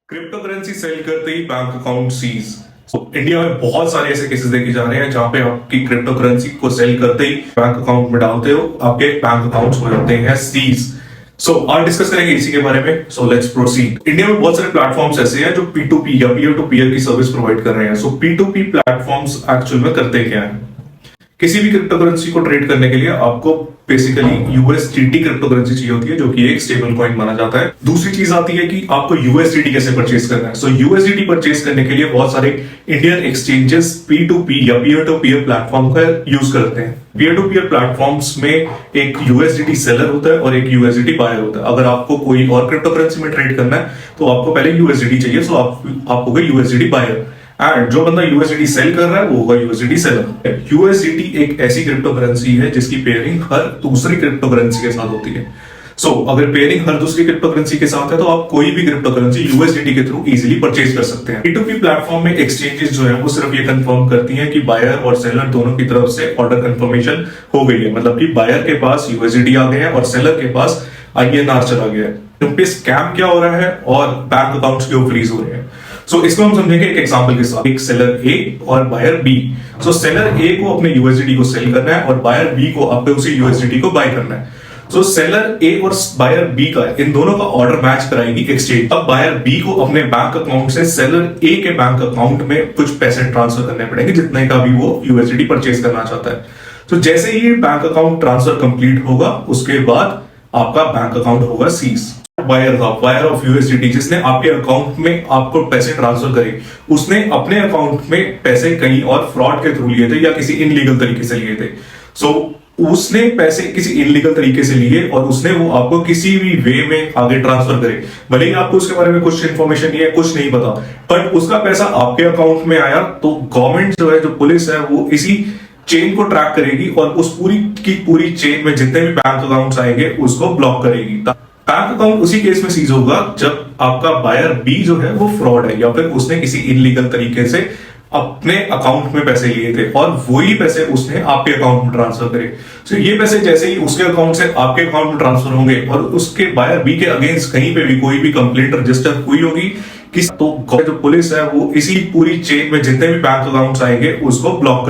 Crypto currency cell करते ही bank account seize. India में बहुत सारे ऐसे केसेस देखे जा रहे हैं जहां पे आपकी क्रिप्टो करेंसी को सेल करते ही बैंक अकाउंट में डालते हो आपके बैंक अकाउंट हो जाते हैं सीज। आज डिस्कस करेंगे इसी के बारे में। Let's proceed. इंडिया में बहुत सारे प्लेटफॉर्म्स ऐसे हैं जो P2P या पीयर टू पीयर की सर्विस प्रोवाइड कर रहे हैं। P2P प्लेटफॉर्म्स एक्चुअल में करते क्या है? किसी भी क्रिप्टो करेंसी को ट्रेड करने के लिए आपको बेसिकली यूएसडीटी क्रिप्टो करेंसी चाहिए होती है, जो कि एक स्टेबल कॉइन माना जाता है। दूसरी चीज आती है कि आपको यूएसडीटी कैसे परचेज करना है। यूएसडीटी परचेज करने के लिए बहुत सारे इंडियन एक्सचेंजेस P2P या पीयर टू पीयर प्लेटफॉर्म का यूज करते हैं। पीयर टू पीयर प्लेटफॉर्म्स में एक यूएसडीटी सेलर होता है और एक यूएसडीटी बायर होता है। अगर आपको कोई और क्रिप्टो करेंसी में ट्रेड करना है तो आपको पहले यूएसडीटी चाहिए, तो आप होगा यूएसडीटी बायर, एंड जो बंदा यूएसडीटी सेल कर रहा है वो होगा यूएसडीटी सेलर। यूएसडीटी एक ऐसी क्रिप्टो करेंसी है जिसकी पेयरिंग हर दूसरी क्रिप्टो करेंसी के साथ होती है। अगर पेयरिंग हर दूसरी क्रिप्टो करेंसी के साथ है तो आप कोई भी क्रिप्टो करेंसी यूएसडीटी के थ्रू इजीली परचेज कर सकते हैं। P2P प्लेटफॉर्म में एक्सचेंजेस जो है वो सिर्फ ये कंफर्म करती हैं कि बायर और सेलर दोनों की तरफ से ऑर्डर कंफर्मेशन हो गई है, मतलब कि बायर के पास यूएसडीटी आ गए हैं और सेलर के पास INR चला गया है। तो पे स्कैम क्या हो रहा है और बैंक अकाउंट्स क्यों फ्रीज हो रहे हैं, इसको हम समझेंगे एक एग्जांपल के साथ। एक सेलर ए और बायर बी। सेलर ए को अपने यूएसडीटी को सेल करना है और बायर बी को अपने उसी यूएसडीटी को बाय करना है। सेलर ए और बायर बी का इन दोनों का ऑर्डर मैच कराएगी एक्सचेंज। अब बायर बी को अपने बैंक अकाउंट से सेलर ए के बैंक अकाउंट में कुछ पैसे ट्रांसफर करने पड़ेंगे, जितने का भी वो यूएसडीटी परचेज करना चाहता है। जैसे ही बैंक अकाउंट ट्रांसफर कंप्लीट होगा उसके बाद आपका बैंक अकाउंट होगा सीज। बायर ऑफ यूएसडीटी जिसने आपके अकाउंट में आपको पैसे ट्रांसफर करे, उसने अपने अकाउंट में पैसे कहीं और फ्रॉड के थ्रू लिए थे या किसी इनलीगल तरीके से लिए थे। उसने पैसे किसी इनलीगल तरीके से लिए और उसने वो आपको किसी भी वे में आगे ट्रांसफर करे। भले ही आपको उसके बारे में कुछ इन्फॉर्मेशन नहीं है, कुछ नहीं पता, बट उसका पैसा आपके अकाउंट में आया तो गवर्नमेंट जो है, जो पुलिस है, वो इसी चेन को ट्रैक करेगी और उस पूरी की पूरी चेन में जितने भी बैंक अकाउंट्स आएंगे उसको ब्लॉक करेगी। बैंक अकाउंट उसी केस में सीज होगा जब आपका बायर बी जो है वो फ्रॉड है या फिर उसने किसी इनलीगल तरीके से अपने अकाउंट में पैसे लिए थे और वही पैसे उसने आपके अकाउंट में ट्रांसफर करे। ये पैसे जैसे ही उसके अकाउंट से आपके अकाउंट में ट्रांसफर होंगे और उसके बायर बी के अगेंस्ट कहीं पे भी कोई भी कंप्लेंट रजिस्टर हुई होगी तो जो पुलिस है वो इसी पूरी चेन में जितने भी बैंक अकाउंट्स आएंगे उसको ब्लॉक